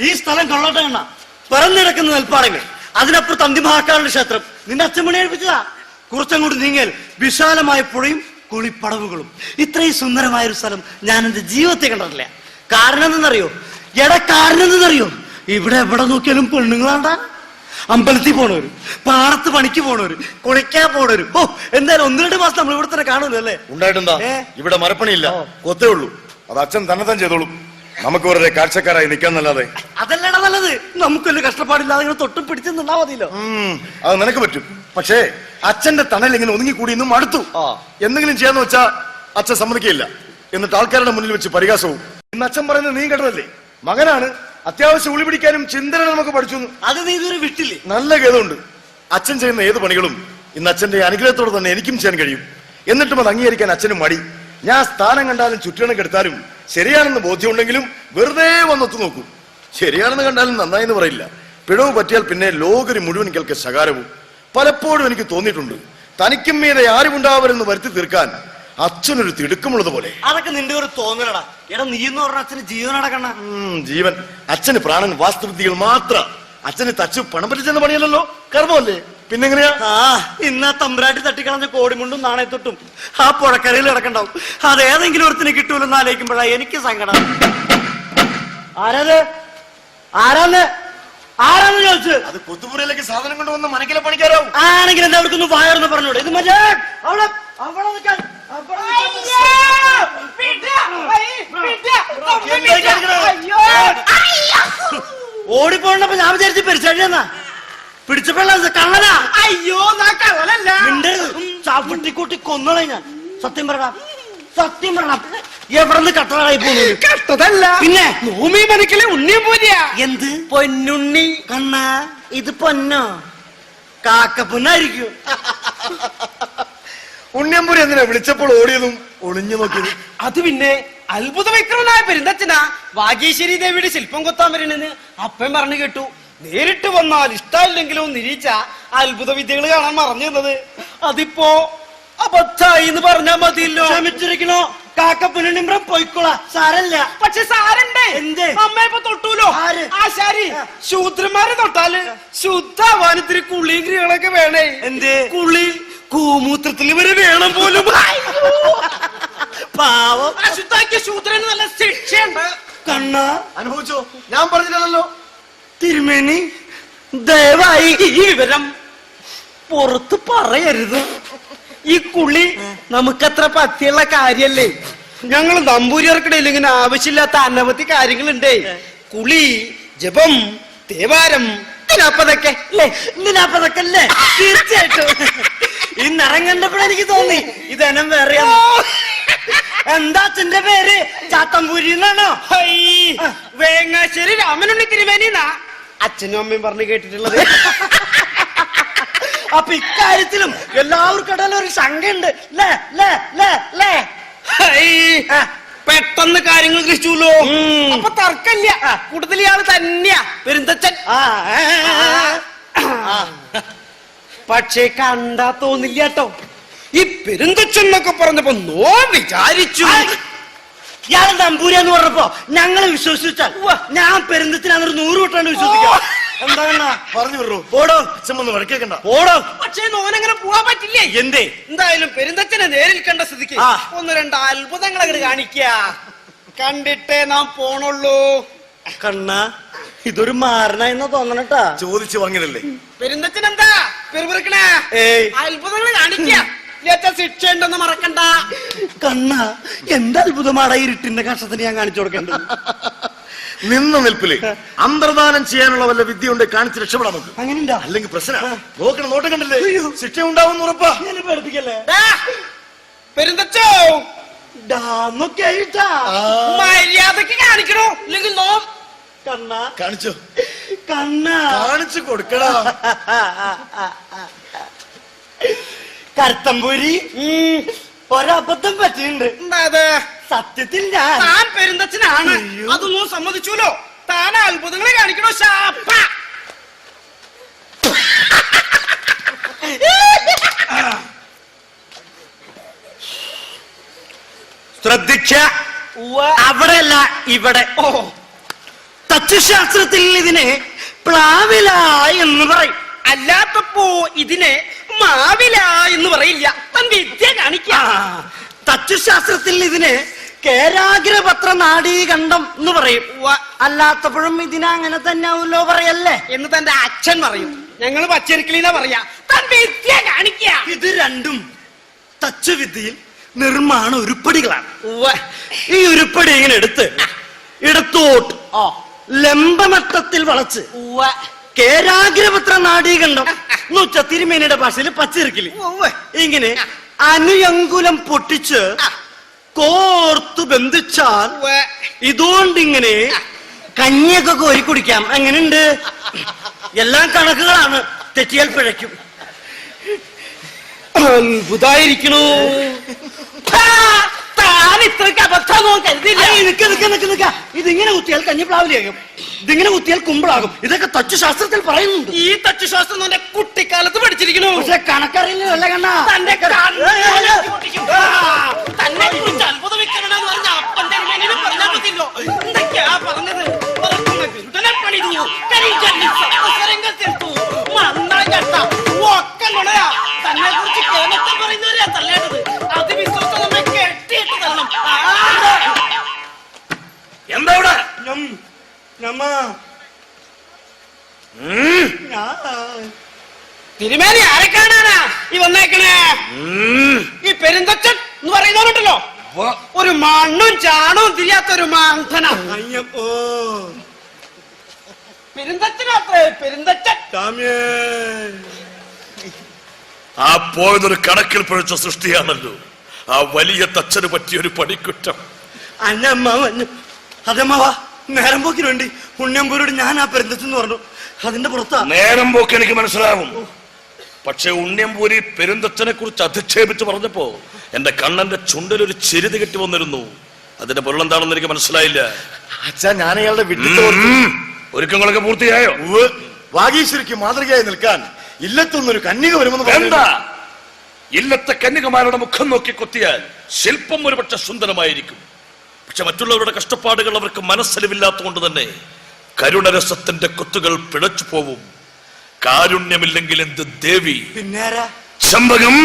ഈ സ്ഥലം കൊള്ളട്ടെ എണ്ണ പറന്നിടക്കുന്ന നെൽപ്പാടങ്ങൾ, അതിനപ്പുറത്ത് അന്തിമഹാക്കാരുടെ ക്ഷേത്രം നിന്റെ അച്ഛൻ പണി കഴിപ്പിച്ചതാ. കുറച്ചങ്ങോട്ട് നീങ്ങിയാൽ വിശാലമായ പുഴയും കുളിപ്പടവുകളും. ഇത്രയും സുന്ദരമായ ഒരു സ്ഥലം ഞാൻ എന്റെ ജീവിതത്തെ കണ്ടിട്ടില്ല. കാരണം എന്തെന്നറിയോ? കാരണം എന്തെന്നറിയോ? ഇവിടെ എവിടെ നോക്കിയാലും പെണ്ണുങ്ങളാണ്ടാ. അമ്പലത്തിൽ പോണവര്, പാടത്ത് പണിക്ക് പോണവര്, കുളിക്കാൻ പോണവര്. ഓ, എന്തായാലും 1-2 മാസം നമ്മൾ ഇവിടെ തന്നെ കാണുമല്ലോ അല്ലേ? ഉണ്ടായിട്ടുണ്ടാ? ഇവിടെ മരപ്പണിയില്ല, കൊത്തേ ഉള്ളൂ. അത് അച്ഛൻ തന്നെ ചെയ്തോളും. നമുക്ക് വെറുതെ കാഴ്ചക്കാരായി നിൽക്കാന്നല്ലാതെ. അതല്ലടാ നല്ലത്. നമുക്കൊരു കഷ്ടപ്പാടില്ലാതെ ഇങ്ങനെ തൊട്ടും പിടിച്ച് നിന്നാ മതിയല്ലോ. അത് നിനക്ക് പറ്റും. പക്ഷേ അച്ഛന്റെ തണൽ ഇങ്ങനെ ഒതുങ്ങിക്കൂടി ഇന്നും അടുത്തു. എന്തെങ്കിലും ചെയ്യാന്ന് വെച്ചാ അച്ഛൻ സമ്മതിക്കില്ല. എന്നിട്ട് ആൾക്കാരുടെ മുന്നിൽ വെച്ച് പരിഹാസവും. ഇന്ന് അച്ഛൻ പറയുന്നത് നീ കേട്ടതല്ലേ? മകനാണ്, അത്യാവശ്യം ഉളി പിടിക്കാനും ചിന്തന നമുക്ക് പഠിച്ചു. അത് നീ ഇതുവരെ വിട്ടില്ലേ? നല്ല ഖേദമുണ്ട്. അച്ഛൻ ചെയ്യുന്ന ഏത് പണികളും ഇന്ന് അച്ഛന്റെ അനുഗ്രഹത്തോടെ തന്നെ എനിക്കും ചെയ്യാൻ കഴിയും. എന്നിട്ടും അത് അംഗീകരിക്കാൻ അച്ഛനും മടി. ഞാൻ സ്ഥാനം കണ്ടാലും ചുറ്റണക്ക് എടുത്താലും ശരിയാണെന്ന് ബോധ്യമുണ്ടെങ്കിലും വെറുതെ വന്നൊത്തു നോക്കൂ. ശരിയാണെന്ന് കണ്ടാലും നന്നായിന്ന് പറയില്ല. പിഴവ് പറ്റിയാൽ പിന്നെ ലോകര് മുഴുവൻ കേൾക്കെ ശകാരവും. പലപ്പോഴും എനിക്ക് തോന്നിയിട്ടുണ്ട്, തനിക്കും മീതെ ആരുമുണ്ടാവരെന്ന് വരുത്തി തീർക്കാൻ അച്ഛനൊരു തിടുക്കമുള്ളത് പോലെ. അതൊക്കെ നിന്റെ ഒരു തോന്നലടാ. എടാ, നീ എന്ന് പറഞ്ഞ അച്ഛന് ജീവനടക്കണ. ജീവൻ. അച്ഛന് പ്രാണൻ വാസ്തുവിദ്യകൾ മാത്രം. അച്ഛന് തച്ചു പണം പറ്റിച്ചെന്ന പണിയല്ലല്ലോ, കർമ്മമല്ലേ. പിന്നെങ്ങനെയാ? ഇന്നാ തമ്പുരാട്ടി തട്ടിക്കളഞ്ഞ കോടിമുണ്ടും നാണയത്തൊട്ടും ആ പുഴക്കരയിൽ കിടക്കണ്ടാവും. അതേതെങ്കിലും ഒരുത്തിന് കിട്ടൂലെന്ന് ആലോചിക്കുമ്പോഴാ എനിക്ക് സങ്കടം. ആരാന്ന് ചോദിച്ചു. അത് കൊത്തുപുരയിലേക്ക് സാധനം കൊണ്ടുവന്ന് മനക്കിലെ പണിക്കാരാവും. ആണെങ്കിൽ എന്താ അവർക്കൊന്ന് വായർന്ന് പറഞ്ഞൂടെ? ഇത് മറ്റേ അവിടെ നിൽക്കാൻ ഓടിപ്പോണ്ടപ്പോ ഞാൻ വിചാരിച്ച് പെരിച്ചാഴിയെന്നാ. പിടിച്ചപ്പോഴ കള്ളനാ. അയ്യോ, കള്ളനല്ല. ചാപ്പിട്ടിക്കൂട്ടി കൊന്നോളെ ഞാൻ. സത്യം പറയണം, എവിടെന്ന് കട്ടതായി പോകുന്നു? കട്ടതല്ല, പിന്നെ ഭൂമി മനക്കിലെ ഉണ്ണിയും പോലെയാ. എന്ത് പൊന്നുണ്ണി? കണ്ണ, ഇത് പൊന്നോ കാക്കപ്പൊന്നായിരിക്കും. ഉണ്ണിയമ്പൂരി എന്തിനാ വിളിച്ചപ്പോൾ ഓടിയതും ഒളിഞ്ഞു നോക്കിയത്? അത് പിന്നെ അത്ഭുത വിക്രമനായ പെരുന്തച്ഛനാ വാഗീശ്വരി ദേവിയുടെ ശില്പം കൊത്താൻ വരണെന്ന് അപ്പൻ പറഞ്ഞു കേട്ടു. നേരിട്ട് വന്നാൽ ഇഷ്ടമില്ലെങ്കിലും നിരീച്ച അത്ഭുത വിദ്യകൾ കാണാൻ മറഞ്ഞു തന്നത്. അതിപ്പോ അബദ്ധായി എന്ന് പറഞ്ഞാ മതിയല്ലോ. ക്ഷമിച്ചിരിക്കണോ? കാക്കപ്പൊന്നിമ്പ്രം പോയിക്കോളാ, സാരല്ല. പക്ഷെ സാരണ്ടേ? എന്ത്? അമ്മ ഇപ്പൊ തൊട്ടൂലോ. ആശാരി, ശൂദ്രന്മാരെ തൊട്ടാല് ശുദ്ധാവാൻ ഇത്തിരി കുളിയും ക്രിയകളൊക്കെ വേണേ. എന്ത് കുളി? കൂമൂത്രത്തിൽ വരെ വേണം പോലും. പാവം. അശുദ്ധാക്കിയ ശൂദ്രന് നല്ല ശിക്ഷയുണ്ട്. കണ്ണ, അനുഭവിച്ചോ? ഞാൻ പറഞ്ഞില്ലല്ലോ. തിരുമേനി, ദയവായി ഈ വിവരം പുറത്ത് പറയരുത്. ഈ കുളി നമുക്കത്ര പറ്റിയുള്ള കാര്യല്ലേ. ഞങ്ങൾ നമ്പൂരിയർക്കിടയിൽ ഇങ്ങനെ ആവശ്യമില്ലാത്ത അനവധി കാര്യങ്ങളുണ്ടേ. കുളി, ജപം, തേവാരം, ഇതിനപ്പതൊക്കെ അല്ലേ? തീർച്ചയായിട്ടും. ഈ നിറം കണ്ടപ്പോഴെനിക്ക് തോന്നി ഇതെനം വേറെ. എന്താ അച്ഛന്റെ പേര്? ചാത്തമ്പൂരി എന്നാണോ? വേങ്ങാശ്ശേരി രാമനുണ്ണി തിരുമേനിന്നാ അച്ഛനും അമ്മയും പറഞ്ഞു കേട്ടിട്ടുള്ളത്. അപ്പൊ ഇക്കാര്യത്തിലും എല്ലാവർക്കിടയിലും ഒരു ശങ്കയുണ്ട്. പെട്ടെന്ന് കാര്യങ്ങൾ ഗ്രഹിച്ചുല്ലോ. അപ്പൊ തർക്കമില്ല, കൂടുതൽ ഇയാള് തന്നെയാ പെരുന്തച്ഛൻ. പക്ഷേ കണ്ടാ തോന്നില്ല കേട്ടോ. ഈ പെരുന്തച്ഛൻ എന്നൊക്കെ പറഞ്ഞപ്പോ വിചാരിച്ചു ഇയാൾ നമ്പൂരിയെന്ന് പറഞ്ഞപ്പോ ഞങ്ങള് വിശ്വസിച്ചാൽ ഞാൻ പെരുന്തച്ഛനാണ് 100 വട്ടം വിശ്വസിക്കാം. എന്താ പറഞ്ഞു വിടൂ. ഓടോ, അച്ഛൻ വന്ന് വഴക്കേക്കണ്ട. ഓടോ. പക്ഷേ നോനങ്ങനെ പോവാൻ പറ്റില്ലേ? എന്തേ? എന്തായാലും പെരുന്തച്ഛനെ നേരിൽ കണ്ട സ്ഥിതിക്ക് 1-2 അത്ഭുതങ്ങൾ അങ്ങോട്ട് കാണിക്ക. കണ്ടിട്ടേ നാം പോണുള്ളൂ. കണ്ണ, ഇതൊരു മാറണെന്ന് തോന്നണട്ടാ. ചോദിച്ചു വാങ്ങിയതല്ലേ. പെരുന്തച്ഛൻ എന്താ പെരുവിറക്കണേ? അത്ഭുതങ്ങൾ കാണിക്ക. ശിക്ഷ ഉണ്ടെന്ന് മറക്കണ്ട. കണ്ണ, എന്താ അത്ഭുതമാണ് ഇരുട്ടിന്റെ കഷ്ടത്തിന് ഞാൻ കാണിച്ചു കൊടുക്കേണ്ടത്. നിന്ന നിൽപ്പില് അന്തർദാനം ചെയ്യാനുള്ള വല്ല വിദ്യ ഉണ്ട്, കാണിച്ച് രക്ഷപ്പെടാൻ നോക്ക്. അങ്ങനെയുണ്ടോ? അല്ലെങ്കിൽ പ്രശ്നം. നോക്കണം, നോട്ടം കണ്ടില്ലേ? ശിക്ഷ ഉണ്ടാവും ഉറപ്പാ. പഠിപ്പിക്കല്ലേ പെരുന്തച്ചോ? മര്യാദക്ക് കാണിക്കണോ, ഇല്ലെങ്കിൽ നോ. കണ്ണ, കാണിച്ചോ? കണ്ണ, കാണിച്ചു കൊടുക്കടാ. കരുത്തമ്പൂരി, ഒരബദ്ധം പറ്റിയിട്ടുണ്ട്. എന്താ? സത്യത്തിൽ ഞാൻ പെരുന്തച്ഛനാണ്, അതൊന്നും സമ്മതിച്ചൂലോ. താൻ അത്ഭുതങ്ങളെ കാണിക്കണോ? ശാപ്പ. ശ്രദ്ധിക്ക, അവിടെയല്ല ഇവിടെ. തച്ചുശാസ്ത്രത്തിൽ ഇതിനെ പ്ലാവില എന്ന് പറയും. അല്ലാത്തപ്പോ ഇതിനെ മാവില എന്ന് പറയില്ല. തൻ വിദ്യ കാണിക്കാ. തച്ചുശാസ്ത്രത്തിൽ ഇതിനെ കേരാഗ്രപത്ര നാഡീകണ്ഡം എന്ന് പറയും. അല്ലാത്തപ്പോഴും ഇതിനെ അങ്ങനെ തന്നെ ആവുമല്ലോ പറയല്ലേ എന്ന് തന്റെ അച്ഛൻ പറയും. ഞങ്ങൾ പച്ചരിക്കലിനാ പറയാ. തൻ വിദ്യ കാണിക്ക. ഇത് രണ്ടും തച്ചുവിദ്യയിൽ നിർമ്മാണ ഉരുപ്പടികളാണ്. ഈ ഉരുപ്പടി ഇങ്ങനെ എടുത്ത് ഇടത്തോട്ട് ലംബമട്ടത്തിൽ വളച്ച് കേരാഗ്രപത്ര നാഡീകണ്ഡം എന്ന് വെച്ച തിരുമേനിയുടെ ഭാഷയിൽ പച്ചരിക്കല് ഇങ്ങനെ അനുയങ്കുലം പൊട്ടിച്ച് കോർത്തു ബന്ധിച്ചാൽ ഇതുകൊണ്ടിങ്ങനെ കഞ്ഞിയൊക്കെ കോരി കുടിക്കാം. എങ്ങനെയുണ്ട്? എല്ലാം കണക്കുകളാണ്, തെറ്റിയാൽ പിഴയ്ക്കും. അത്ഭുതായിരിക്കണു. താൻ ഇത്രയ്ക്ക് അബദ്ധം കരുതില്ല. ഇതിങ്ങനെ കുത്തിയാൽ കഞ്ഞിപ്ലാവിലാകും, ഇതിങ്ങനെ കുത്തിയാൽ കുമ്പിളാകും. ഇതൊക്കെ തച്ചുശാസ്ത്രത്തിൽ പറയുന്നുണ്ട്. ഈ തച്ചുശാസ്ത്രം എന്റെ കുട്ടിക്കാലത്ത് പഠിച്ചിരിക്കണു. പക്ഷെ കണക്കറിയില്ല കണ്ണ. തന്നെ കുറിച്ച് അത്ഭുതവിക്കണമെന്ന് പറഞ്ഞ അപ്പന്റെ പറഞ്ഞാൽ മതിയല്ലോ. എന്തൊക്കെയാ പറഞ്ഞത്? തന്നെ കുറിച്ച് കേമത്തം പറയുന്നവരെയാ തല്ലേണ്ടത്. അത് വിശ്വസം നമ്മെ കെട്ടിയിട്ട് തരണം. എന്താ ഇവിടെ? തിരുമേനി ആരെ കാണാനാ ഈ വന്നേക്കണേ? ഈ പെരുന്തച്ചൻ എന്ന് പറയുന്നവരുണ്ടല്ലോ, ഒരു മണ്ണും ചാണവും തിരിയാത്ത ഒരു മാന്തന. പെരുന്തച്ചനാത്രേ പെരുന്തച്ചൻ. ആ പോയതൊരു കണക്കിൽ പഴിച്ച സൃഷ്ടിയാണല്ലോ. ആ വലിയ തച്ചന് പറ്റിയൊരു പണിക്കുറ്റം. അതമ്മാവാ, നേരം പോക്കിന് വേണ്ടി ഉണ്ണിയമ്പൂരോട് ഞാൻ ആ പെരുന്തച്ചെന്ന് പറഞ്ഞു. അതിന്റെ പുറത്താ. നേരം പോക്ക് എനിക്ക് മനസ്സിലാവും. പക്ഷെ ഉണ്ണിയമ്പൂരി പെരുന്തച്ചനെ കുറിച്ച് അധിക്ഷേപിച്ച് പറഞ്ഞപ്പോ എന്റെ കണ്ണന്റെ ചുണ്ടിൽ ഒരു ചിരിതി കെട്ടി വന്നിരുന്നു. അതിന്റെ പൊരുളെന്താണെന്ന് എനിക്ക് മനസ്സിലായില്ല. അച്ഛാ, ഞാൻ അയാളുടെ ഒരുക്കങ്ങളൊക്കെ പൂർത്തിയായോ? വാഗീശ്വരിക്ക് മാതൃകയായി നിൽക്കാൻ ഇല്ലത്തൊന്നൊരു കന്യക വരുമെന്ന് എന്താ? ഇല്ലത്തെ കന്യകമാരുടെ മുഖം നോക്കി കൊത്തിയാൽ ശില്പം ഒരുപക്ഷെ സുന്ദരമായിരിക്കും. പക്ഷെ മറ്റുള്ളവരുടെ കഷ്ടപ്പാടുകൾ അവർക്ക് മനസ്സലിവില്ലാത്തതുകൊണ്ട് തന്നെ കരുണരസത്തിന്റെ കൊത്തുകൾ പിഴച്ചു പോവും. കാരുണ്യമില്ലെങ്കിൽ എന്ത് ദേവി? പിന്നേരാ? ചമ്പകം.